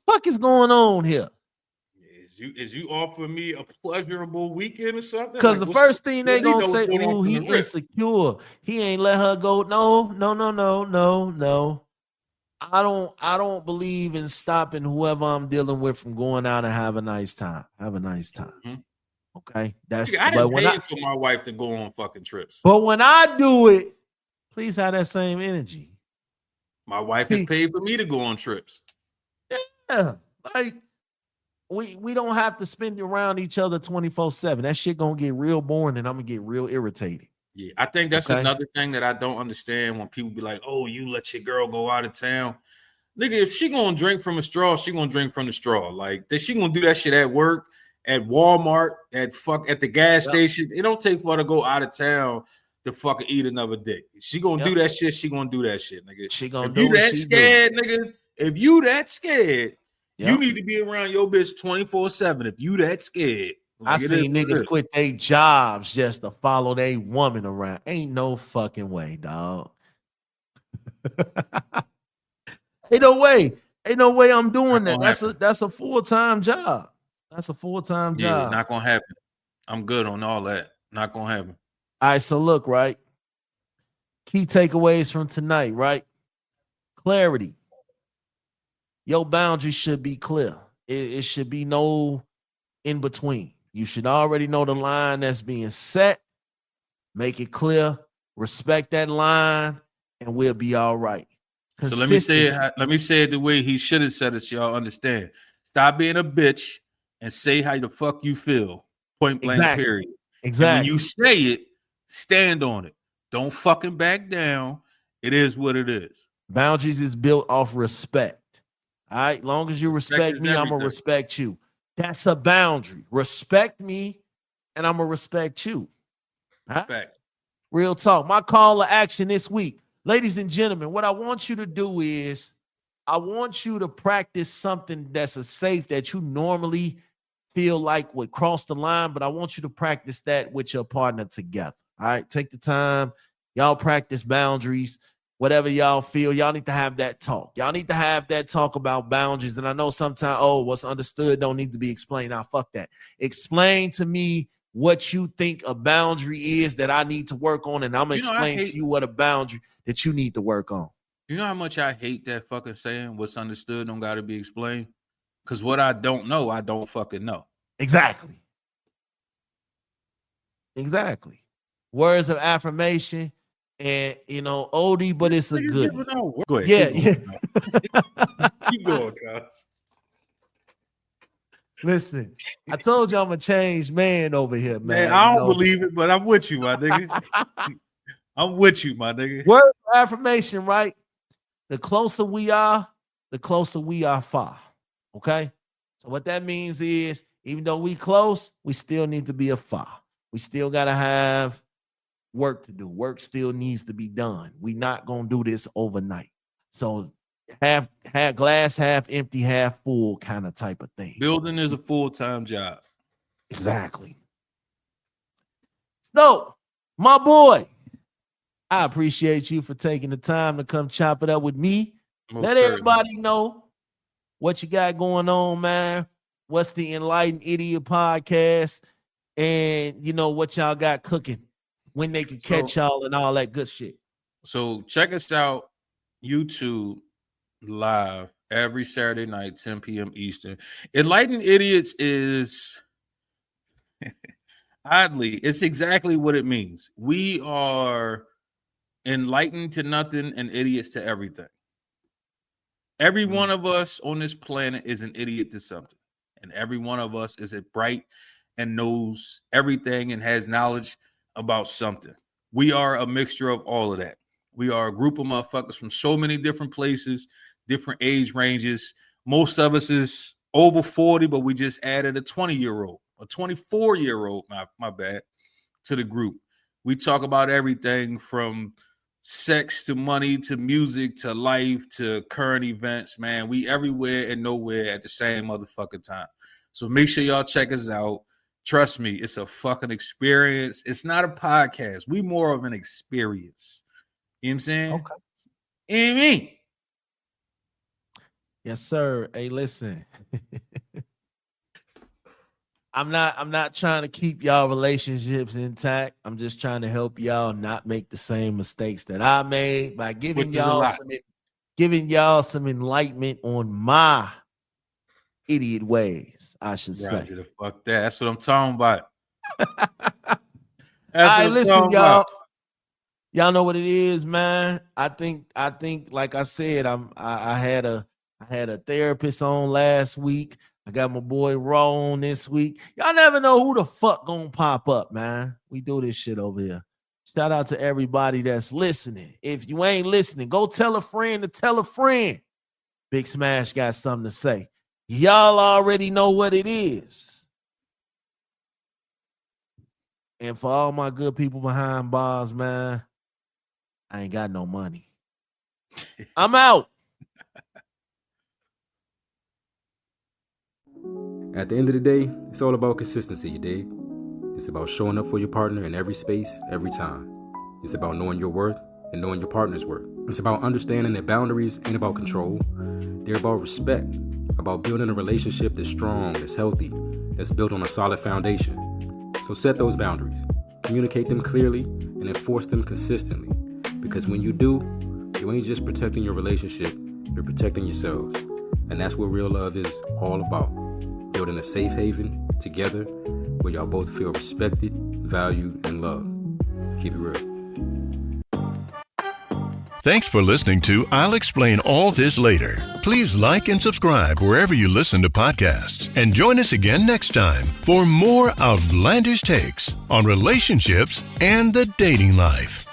Fuck is going on here? Is you offering me a pleasurable weekend or something? Because the first thing they gonna say, "Ooh, he insecure. He ain't let her go." No. I don't believe in stopping whoever I'm dealing with from going out and have a nice time. Okay, that's. I didn't pay for my wife to go on fucking trips. But when I do it, please have that same energy. My wife has paid for me to go on trips. Yeah, like. We don't have to spend around each other 24/7. That shit gonna get real boring, and I'm gonna get real irritated. Yeah, I think that's another thing that I don't understand when people be like, "Oh, you let your girl go out of town." Nigga, if she gonna drink from a straw, she gonna drink from the straw. Like, that she gonna do that shit at work, at Walmart, at the gas station. It don't take for her to go out of town to fucking eat another dick. She gonna do that shit. She gonna do that shit, nigga. She gonna if do you that scared, nigga. If you that scared. Yep. You need to be around your bitch 24/7 if you that scared. Like, I seen niggas quit their jobs just to follow their woman around. Ain't no fucking way, dog. Ain't no way I'm doing that. That's a full-time job. That's a full-time job. Not gonna happen. I'm good on all that. Not gonna happen. All right, so look, right? Key takeaways from tonight, right? Clarity. Your boundaries should be clear. It should be no in between. You should already know the line that's being set. Make it clear. Respect that line, and we'll be all right. So let me say it the way he should have said it, so y'all understand. Stop being a bitch and say how the fuck you feel. Point blank, period. Exactly. And when you say it, stand on it. Don't fucking back down. It is what it is. Boundaries is built off respect. All right, long as you respect me, I'm gonna respect you. That's a boundary. Respect me, and I'm gonna respect you. Huh? Fact. Real talk. My call to action this week, ladies and gentlemen, what I want you to do is I want you to practice something that's a safe that you normally feel like would cross the line, but I want you to practice that with your partner together. All right, take the time. Y'all practice boundaries. Whatever y'all feel, y'all need to have that talk. Y'all need to have that talk about boundaries. And I know sometimes, what's understood don't need to be explained. Now, fuck that. Explain to me what you think a boundary is that I need to work on, and I'm gonna explain to you what a boundary that you need to work on. You know how much I hate that fucking saying, what's understood don't got to be explained? Because what I don't know, I don't fucking know. Exactly. Words of affirmation and, oldie, but it's a good. Go ahead. Yeah. Keep going, cuz. Listen, I told you I'm a changed man over here, man. I don't believe it, but I'm with you, my nigga. I'm with you, my nigga. Word of affirmation, right? The closer we are far. Okay? So what that means is, even though we close, we still need to be afar. We still got to have work to do. Work still needs to be done. We're not going to do this overnight. So half glass, half empty, half full kind of type of thing. Building is a full-time job. Exactly. So, my boy, I appreciate you for taking the time to come chop it up with me. Let everybody know what you got going on, man. What's the Enlightened Idiot podcast? And what y'all got cooking, when they can catch y'all and all that good shit. So check us out, YouTube live every Saturday night, 10 p.m. Eastern. Enlightened Idiots is oddly, it's exactly what it means. We are enlightened to nothing and idiots to everything. Every one of us on this planet is an idiot to something. And every one of us is bright and knows everything and has knowledge about something. We are a mixture of all of that. We are a group of motherfuckers from so many different places, different age ranges. Most of us is over 40, but we just added a 20-year-old, a 24-year-old, my bad, to the group. We talk about everything from sex to money to music to life to current events, man. We everywhere and nowhere at the same motherfucking time. So make sure y'all check us out. Trust me, it's a fucking experience. It's not a podcast. We more of an experience. You know what I'm saying? Okay. You know what I mean? Yes, sir. Hey, listen. I'm not trying to keep y'all relationships intact. I'm just trying to help y'all not make the same mistakes that I made by giving y'all some enlightenment on my idiot ways, I should say. The fuck that. That's what I'm talking about. All right, listen, y'all. Y'all know what it is, man. I think, like I said, I had a therapist on last week. I got my boy Raw on this week. Y'all never know who the fuck gonna pop up, man. We do this shit over here. Shout out to everybody that's listening. If you ain't listening, go tell a friend to tell a friend. Big Smash got something to say. Y'all already know what it is. And for all my good people behind bars, man, I ain't got no money. I'm out. At the end of the day, it's all about consistency, you dig? It's about showing up for your partner in every space, every time. It's about knowing your worth and knowing your partner's worth. It's about understanding that boundaries ain't about control. They're about respect, about building a relationship that's strong, that's healthy, that's built on a solid foundation. So set those boundaries, communicate them clearly, and enforce them consistently. Because when you do, you ain't just protecting your relationship, you're protecting yourselves. And that's what real love is all about. Building a safe haven together where y'all both feel respected, valued, and loved. Keep it real. Thanks for listening to I'll Explain All This Later. Please like and subscribe wherever you listen to podcasts. And join us again next time for more outlandish takes on relationships and the dating life.